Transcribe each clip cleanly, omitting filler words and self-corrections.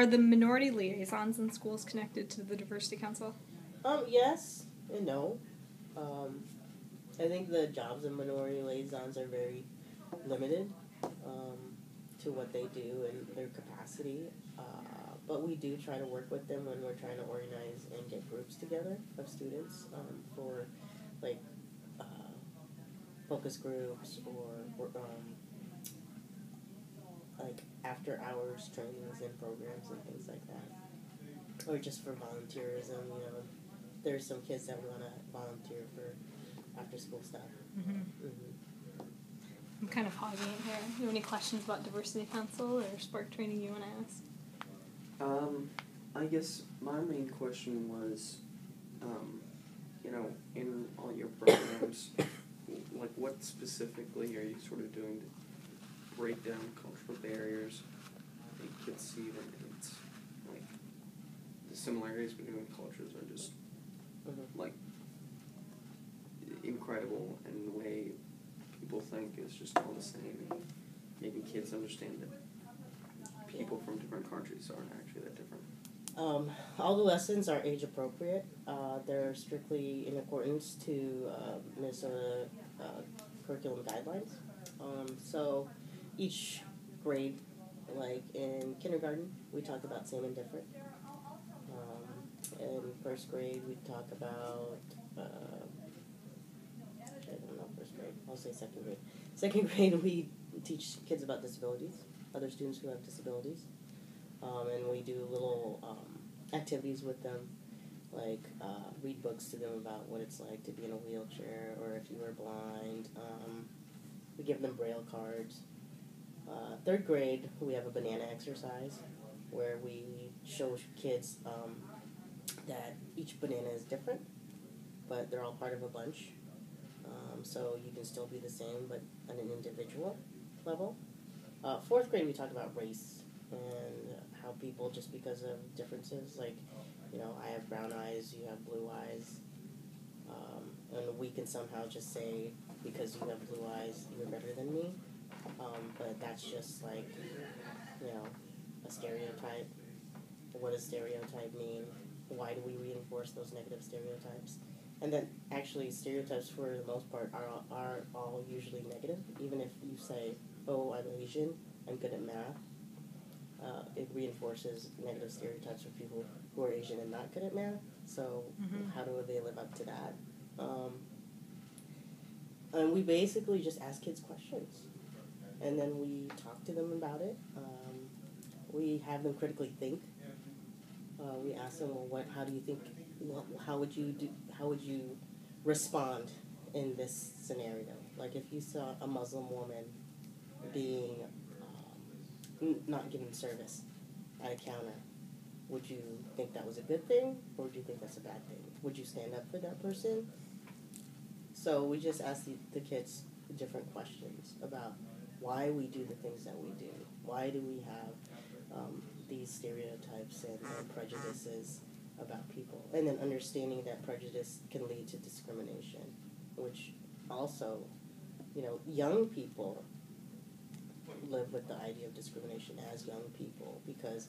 Are the minority liaisons in schools connected to the Diversity Council? Yes and no. I think the jobs of minority liaisons are very limited to what they do and their capacity. But we do try to work with them when we're trying to organize and get groups together of students for, like, focus groups or like after-hours trainings and programs and things like that. Or just for volunteerism, you know. There's some kids that want to volunteer for after-school stuff. Mm-hmm. I'm kind of hogging it here. Do you have any questions about Diversity Council or Spark Training you want to ask? I guess my main question was, you know, in all your programs, like what specifically are you sort of doing to break down cultural barriers that kids see when it's like the similarities between cultures are just like incredible, and the way people think is just all the same, and making kids understand that people from different countries aren't actually that different. All the lessons are age appropriate. They're strictly in accordance to Minnesota curriculum guidelines. So each grade, like in kindergarten, we talk about same and different. In first grade, we talk about, I don't know, first grade, I'll say second grade. Second grade, we teach kids about disabilities, other students who have disabilities. And we do little activities with them, like read books to them about what it's like to be in a wheelchair, or if you were blind. We give them Braille cards. Third grade, we have a banana exercise, where we show kids that each banana is different, but they're all part of a bunch. So you can still be the same, but on an individual level. Fourth grade, we talk about race and how people, just because of differences, like, you know, I have brown eyes, you have blue eyes, and we can somehow just say, because you have blue eyes, you're better than me. But that's just like, you know, a stereotype. What does stereotype mean? Why do we reinforce those negative stereotypes? And then actually stereotypes, for the most part, are all usually negative. Even if you say, oh, I'm Asian, I'm good at math, it reinforces negative stereotypes for people who are Asian and not good at math. So how do they live up to that? And we basically just ask kids questions, and then we talk to them about it. We have them critically think. We ask them, well, how do you think? How would you respond in this scenario? Like if you saw a Muslim woman being not given service at a counter, would you think that was a good thing, or would you think that's a bad thing? Would you stand up for that person? So we just ask the kids different questions about why we do the things that we do. Why do we have these stereotypes and prejudices about people? And then understanding that prejudice can lead to discrimination, which also, you know, young people live with the idea of discrimination as young people because,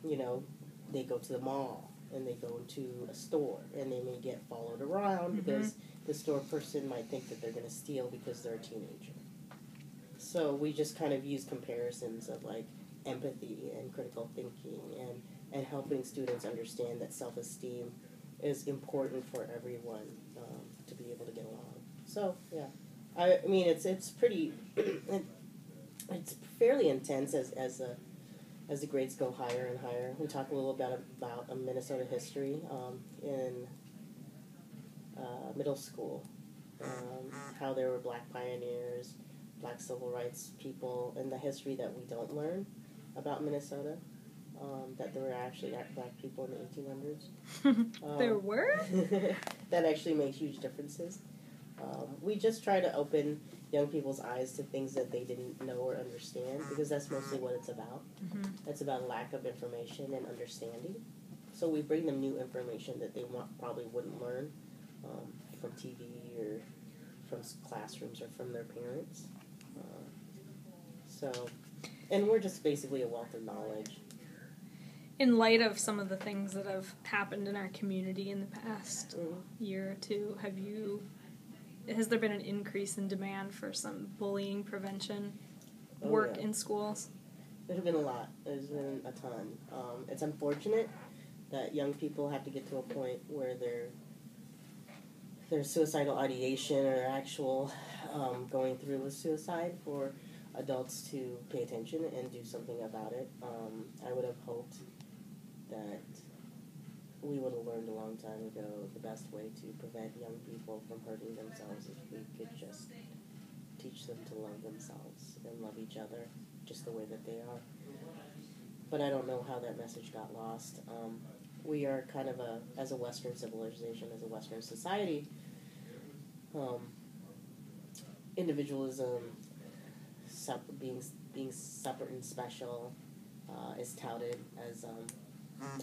you know, they go to the mall and they go to a store and they may get followed around because the store person might think that they're going to steal because they're a teenager. So we just kind of use comparisons of like empathy and critical thinking and helping students understand that self-esteem is important for everyone to be able to get along. So yeah, I mean it's pretty it's fairly intense as the grades go higher and higher. We talk a little bit about Minnesota history in middle school, how there were black pioneers, black civil rights people, and the history that we don't learn about Minnesota, that there were actually black people in the 1800s. There were? That actually made huge differences. We just try to open young people's eyes to things that they didn't know or understand, because that's mostly what it's about. It's about lack of information and understanding. So we bring them new information that they probably wouldn't learn from TV or from classrooms or from their parents. And we're just basically a wealth of knowledge. in light of some of the things that have happened in our community in the past year or two, has there been an increase in demand for some bullying prevention work in schools? There's been a lot. There's been a ton. It's unfortunate that young people have to get to a point where their suicidal ideation or actual going through with suicide for adults to pay attention and do something about it. I would have hoped that we would have learned a long time ago the best way to prevent young people from hurting themselves if we could just teach them to love themselves and love each other just the way that they are. But I don't know how that message got lost. We are kind of as a Western civilization, as a Western society, individualism, being separate and special, is touted as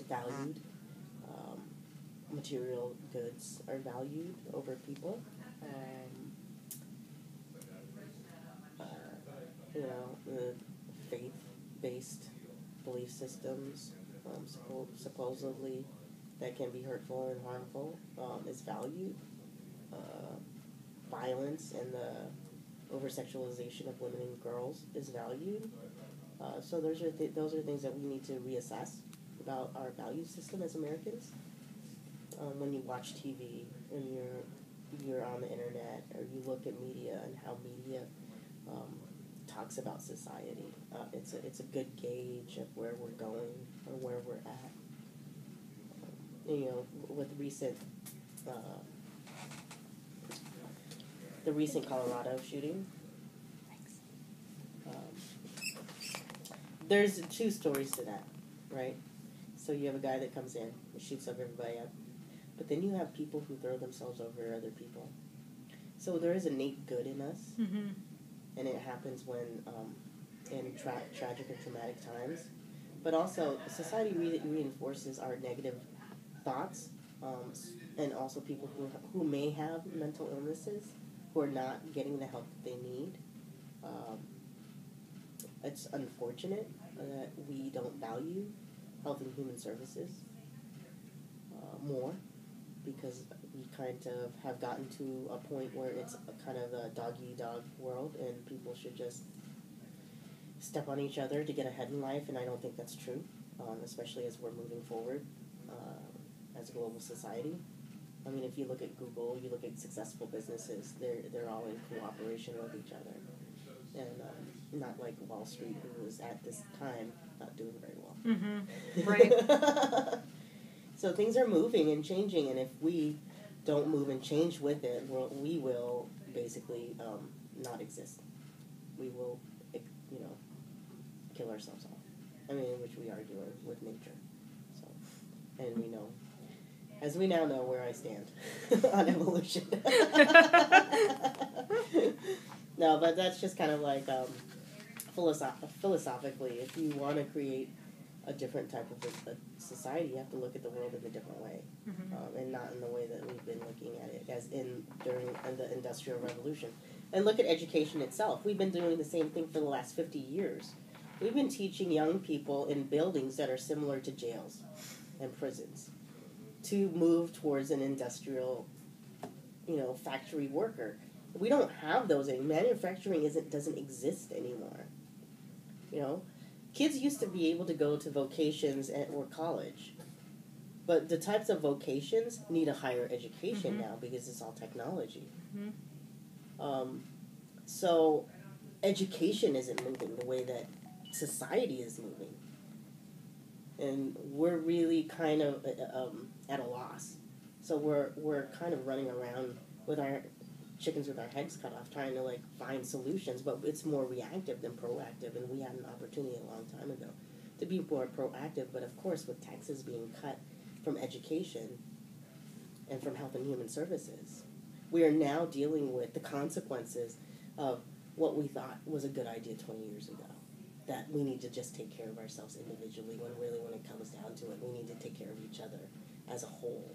valued. Material goods are valued over people. The faith-based belief systems, supposedly that can be hurtful and harmful, is valued. Violence and the over-sexualization of women and girls is valued. So those are things that we need to reassess about our value system as Americans. When you watch TV and you're on the internet, or you look at media and how media talks about society, it's a good gauge of where we're going or where we're at. With the recent Colorado shooting. There's two stories to that, right? So you have a guy that comes in and shoots up everybody up, but then you have people who throw themselves over other people. So there is innate good in us, and it happens when in tragic and traumatic times. But also, society reinforces our negative thoughts, and also people who may have mental illnesses, who are not getting the help that they need. It's unfortunate that we don't value health and human services more, because we kind of have gotten to a point where it's a kind of a dog-eat-dog world, and people should just step on each other to get ahead in life, and I don't think that's true, especially as we're moving forward as a global society. I mean, if you look at Google, you look at successful businesses, they're all in cooperation with each other. And not like Wall Street, who was at this time not doing very well. Right. So things are moving and changing, and if we don't move and change with it, we will basically not exist. We will, kill ourselves off. I mean, which we are doing with nature. So, and we know. As we now know where I stand on evolution. No, but that's just kind of like philosophically, if you want to create a different type of a society, you have to look at the world in a different way, and not in the way that we've been looking at it, as during the Industrial Revolution. And look at education itself. We've been doing the same thing for the last 50 years. We've been teaching young people in buildings that are similar to jails and prisons to move towards an industrial, factory worker. We don't have those anymore. Manufacturing doesn't exist anymore. Kids used to be able to go to vocations or college, but the types of vocations need a higher education now because it's all technology. So education isn't moving the way that society is moving. And we're really kind of at a loss. So we're kind of running around with our chickens with our heads cut off, trying to find solutions, but it's more reactive than proactive, and we had an opportunity a long time ago to be more proactive. But of course, with taxes being cut from education and from health and human services, we are now dealing with the consequences of what we thought was a good idea 20 years ago. That we need to just take care of ourselves individually, when it comes down to it, we need to take care of each other as a whole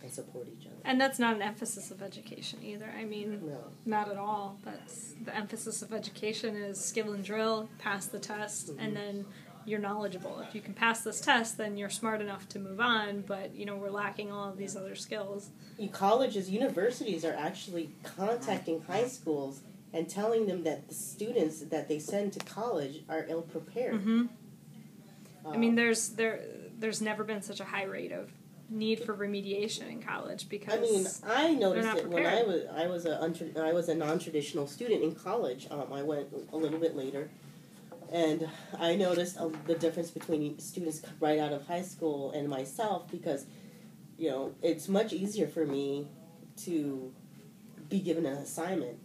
and support each other. And that's not an emphasis of education either. I mean, No. Not at all. That's the emphasis of education is skill and drill, pass the test, and then you're knowledgeable. If you can pass this test, then you're smart enough to move on, but, you know, we're lacking all of these other skills. Colleges, universities are actually contacting high schools and telling them that the students that they send to college are ill-prepared. Mm-hmm. I mean, there's never been such a high rate of need for remediation in college because I mean, I noticed it when prepared. I was a non-traditional student in college. I went a little bit later, and I noticed the difference between students right out of high school and myself because, you know, it's much easier for me to be given an assignment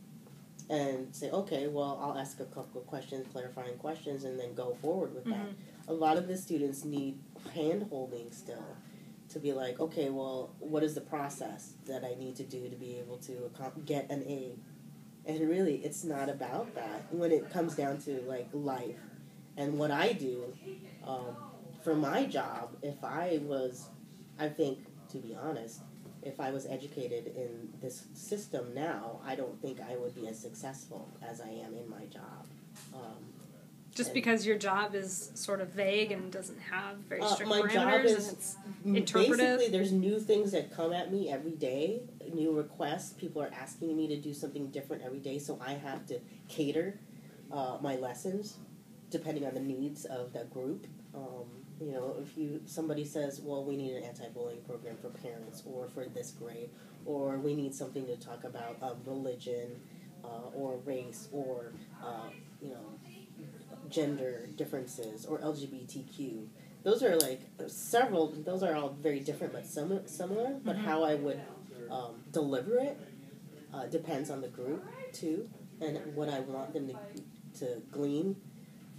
and say, okay, well, I'll ask a couple of questions, clarifying questions, and then go forward with that. A lot of the students need hand-holding still to be like, okay, well, what is the process that I need to do to be able to get an A? And really, it's not about that when it comes down to, like, life. And what I do for my job, I think, to be honest, if I was educated in this system now, I don't think I would be as successful as I am in my job. Just because your job is sort of vague and doesn't have very strict my parameters job is and it's interpretive. Basically, there's new things that come at me every day, new requests. People are asking me to do something different every day, so I have to cater my lessons depending on the needs of the group. You know, if somebody says, well, we need an anti-bullying program for parents or for this grade, or we need something to talk about religion or race or, you know, gender differences or LGBTQ. Those are like those are all very different but similar, but how I would deliver it depends on the group too and what I want them to glean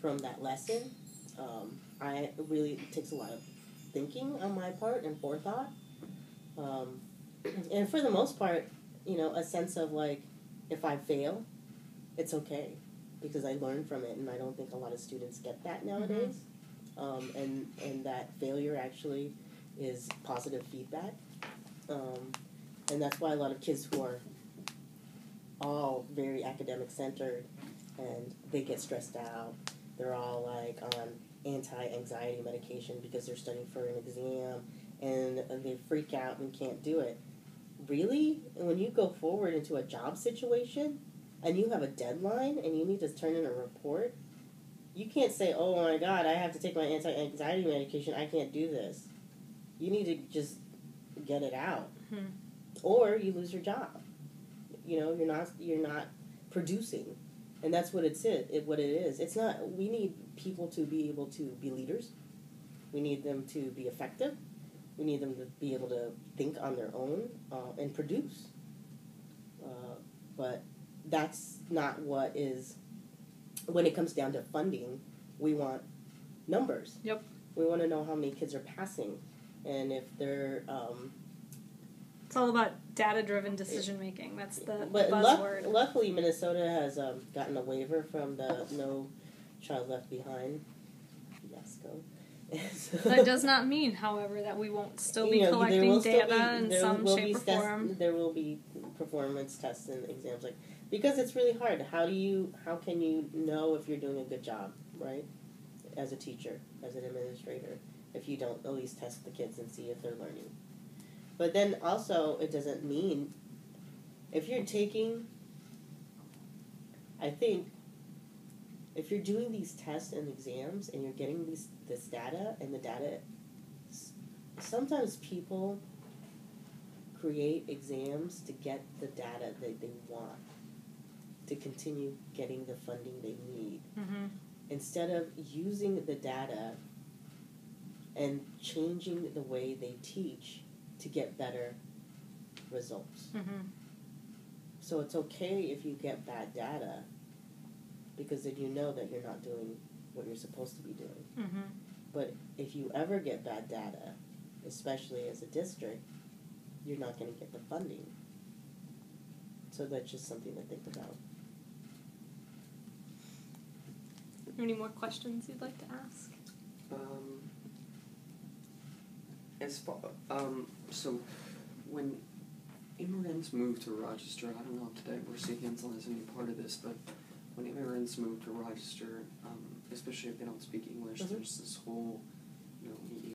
from that lesson. It takes a lot of thinking on my part and forethought. And for the most part, you know, a sense of like, if I fail, it's okay. Because I learned from it, and I don't think a lot of students get that nowadays. And that failure actually is positive feedback. And that's why a lot of kids who are all very academic centered, and they get stressed out. They're all like on anti-anxiety medication because they're studying for an exam, and they freak out and can't do it. Really? And when you go forward into a job situation, and you have a deadline, and you need to turn in a report, you can't say, oh my God, I have to take my anti-anxiety medication, I can't do this. You need to just get it out. Or you lose your job. You know, you're not producing. And that's what it is. It's not, we need people to be able to be leaders. We need them to be effective. We need them to be able to think on their own and produce. But that's not what is, when it comes down to funding, we want numbers. Yep. We want to know how many kids are passing. And if they're... it's all about data-driven decision-making. That's the but buzzword. Luckily, Minnesota has gotten a waiver from the No Child Left Behind fiasco. That does not mean, however, that we won't still be collecting data in some shape or form. There will be performance tests and exams, because it's really hard. How can you know if you're doing a good job, right? As a teacher, as an administrator, if you don't at least test the kids and see if they're learning. But then also, it doesn't mean if you're taking. I think if you're doing these tests and exams and you're getting this data, and the data, sometimes people create exams to get the data that they want, to continue getting the funding they need. Instead of using the data and changing the way they teach to get better results. So it's okay if you get bad data, because then you know that you're not doing what you're supposed to be doing. But if you ever get bad data, especially as a district, you're not going to get the funding. So that's just something to think about. Any more questions you'd like to ask? So when immigrants moved to Rochester, I don't know if today Mercy Hansel is any part of this, but when immigrants moved to Rochester, especially if they don't speak English, Mhm. there's this whole